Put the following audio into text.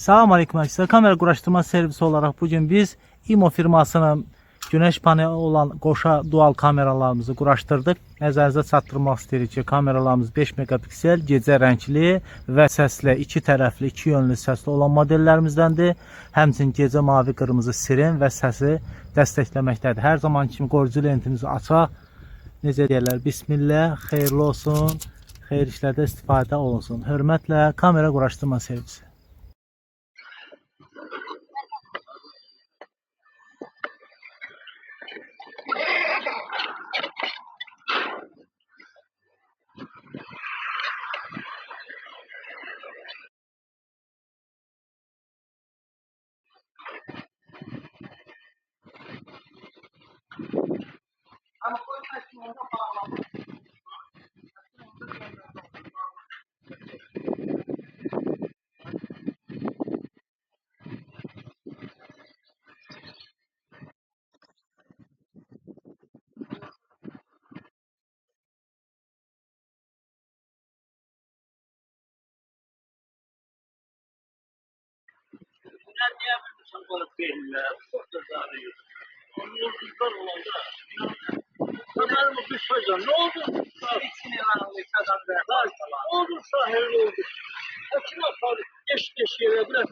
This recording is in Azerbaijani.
Salam aleyküm arkadaşlar. Kamera quraşdırma servisi olarak bugün biz IMO firmasının güneş paneli olan qoşa dual kameralarımızı quraşdırdıq. Nəzərinizə çatdırmaq istəyirik ki, kameralarımız 5 megapiksel, gecə rəngli və səslə, iki tərəfli, iki yönlü səsli olan modellərimizdəndir. Həmçinin gecə mavi, qırmızı siren və səsi dəstəkləməkdədir. Hər zaman kimi qoruyucu lentimizi açaq. Necə deyirlər? Bismillah, xeyirli olsun, xeyir işlərdə istifadə olunsun. Hörmətlə, kamera quraşdırma servisi. Ben niye yapmışım balık değiller? Çok da zararıyor. Onun yıldızlar olanda kadar mı bir hocam? Ne oldu? İçine var. Ne oldu sahil oldu? Açın atar. Geç yere bırak.